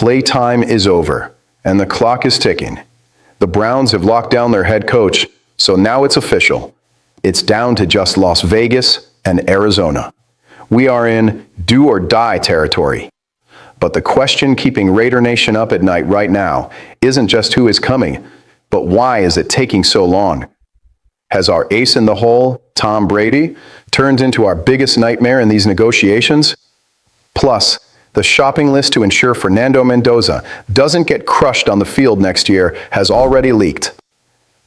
Playtime is over, and the clock is ticking. The Browns have locked down their head coach, so now it's official. It's down to just Las Vegas and Arizona. We are in do-or-die territory. But the question keeping Raider Nation up at night right now isn't just who is coming, but why is it taking so long? Has our ace in the hole, Tom Brady, turned into our biggest nightmare in these negotiations? Plus, the shopping list to ensure Fernando Mendoza doesn't get crushed on the field next year has already leaked.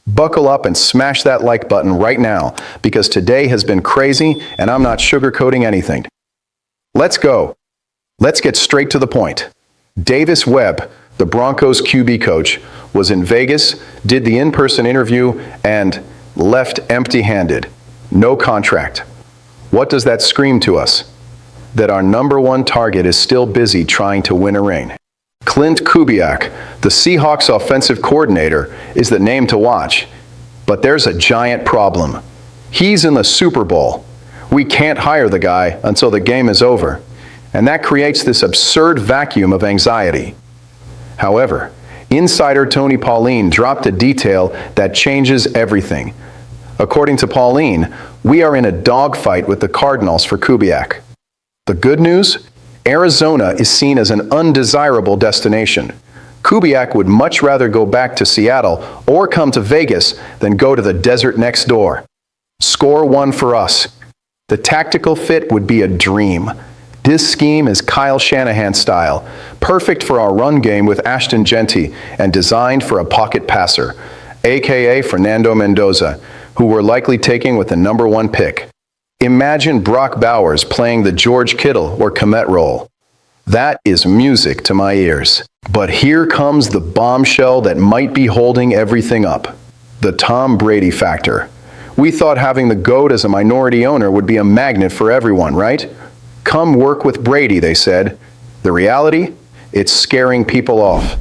Buckle up and smash that like button right now, because today has been crazy and I'm not sugarcoating anything. Let's go. Let's get straight to the point. Davis Webb, the Broncos QB coach, was in Vegas, did the in-person interview, and left empty-handed. No contract. What does that scream to us? That our number one target is still busy trying to win a ring. Klint Kubiak, the Seahawks offensive coordinator, is the name to watch. But there's a giant problem. He's in the Super Bowl. We can't hire the guy until the game is over. And that creates this absurd vacuum of anxiety. However, insider Tony Pauline dropped a detail that changes everything. According to Pauline, we are in a dogfight with the Cardinals for Kubiak. The good news? Arizona is seen as an undesirable destination. Kubiak would much rather go back to Seattle or come to Vegas than go to the desert next door. Score one for us. The tactical fit would be a dream. This scheme is Kyle Shanahan style, perfect for our run game with Ashton Genty and designed for a pocket passer, aka Fernando Mendoza, who we're likely taking with the number one pick. Imagine Brock Bowers playing the George Kittle or Komet role. That is music to my ears. But here comes the bombshell that might be holding everything up. The Tom Brady factor. We thought having the GOAT as a minority owner would be a magnet for everyone, right? Come work with Brady, they said. The reality? It's scaring people off.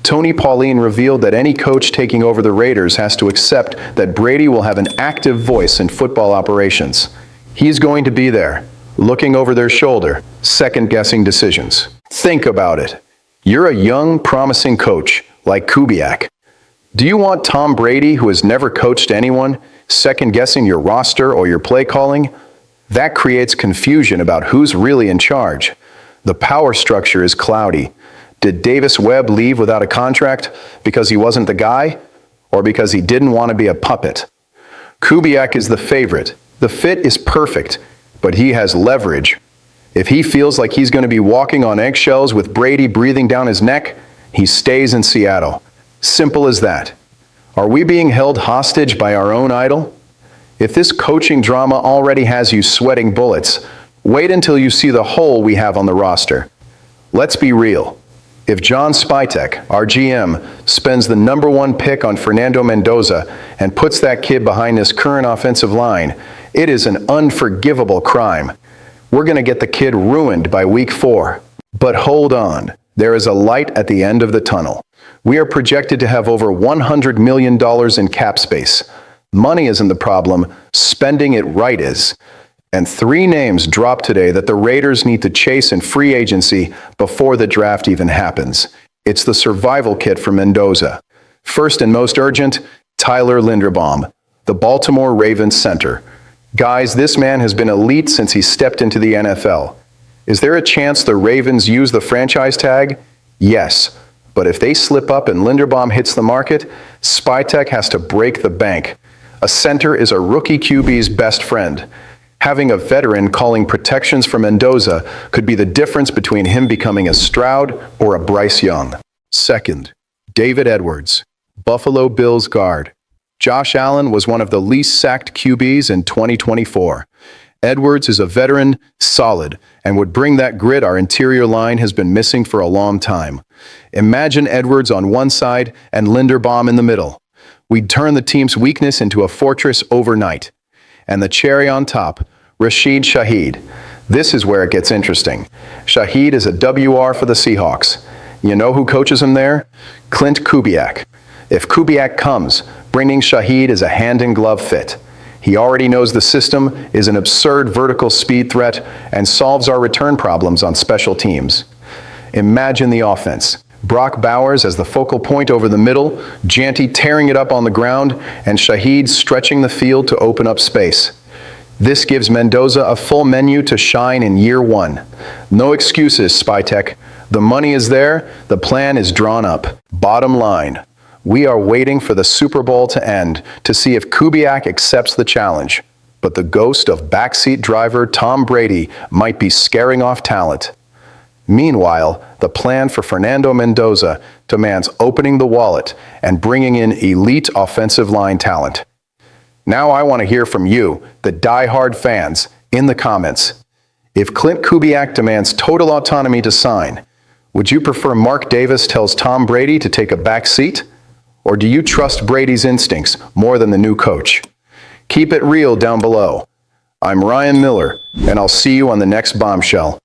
Tony Pauline revealed that any coach taking over the Raiders has to accept that Brady will have an active voice in football operations. He's going to be there, looking over their shoulder, second-guessing decisions. Think about it. You're a young, promising coach, like Kubiak. Do you want Tom Brady, who has never coached anyone, second-guessing your roster or your play calling? That creates confusion about who's really in charge. The power structure is cloudy. Did Davis Webb leave without a contract because he wasn't the guy, or because he didn't want to be a puppet? Kubiak is the favorite. The fit is perfect, but he has leverage. If he feels like he's going to be walking on eggshells with Brady breathing down his neck, he stays in Seattle. Simple as that. Are we being held hostage by our own idol? If this coaching drama already has you sweating bullets, wait until you see the hole we have on the roster. Let's be real. If John Spytek, our GM, spends the number one pick on Fernando Mendoza and puts that kid behind this current offensive line, it is an unforgivable crime. We're going to get the kid ruined by week 4. But hold on, there is a light at the end of the tunnel. We are projected to have over $100 million in cap space. Money isn't the problem, spending it right is. And 3 names dropped today that the Raiders need to chase in free agency before the draft even happens. It's the survival kit for Mendoza. First and most urgent, Tyler Linderbaum, the Baltimore Ravens center. Guys, this man has been elite since he stepped into the NFL. Is there a chance the Ravens use the franchise tag? Yes. But if they slip up and Linderbaum hits the market, Spytek has to break the bank. A center is a rookie QB's best friend. Having a veteran calling protections for Mendoza could be the difference between him becoming a Stroud or a Bryce Young. Second, David Edwards, Buffalo Bills guard. Josh Allen was one of the least sacked QBs in 2024. Edwards is a veteran, solid, and would bring that grit our interior line has been missing for a long time. Imagine Edwards on one side and Linderbaum in the middle. We'd turn the team's weakness into a fortress overnight. And the cherry on top, Rashid Shaheed. This is where it gets interesting. Shaheed is a WR for the Seahawks. You know who coaches him there? Klint Kubiak. If Kubiak comes, bringing Shaheed is a hand-in-glove fit. He already knows the system, is an absurd vertical speed threat, and solves our return problems on special teams. Imagine the offense. Brock Bowers as the focal point over the middle, Janty tearing it up on the ground, and Shaheed stretching the field to open up space. This gives Mendoza a full menu to shine in year one. No excuses, Spytech. The money is there, the plan is drawn up. Bottom line, we are waiting for the Super Bowl to end to see if Kubiak accepts the challenge. But the ghost of backseat driver Tom Brady might be scaring off talent. Meanwhile, the plan for Fernando Mendoza demands opening the wallet and bringing in elite offensive line talent. Now I want to hear from you, the die-hard fans, in the comments. If Klint Kubiak demands total autonomy to sign, would you prefer Mark Davis tells Tom Brady to take a back seat? Or do you trust Brady's instincts more than the new coach? Keep it real down below. I'm Ryan Miller, and I'll see you on the next bombshell.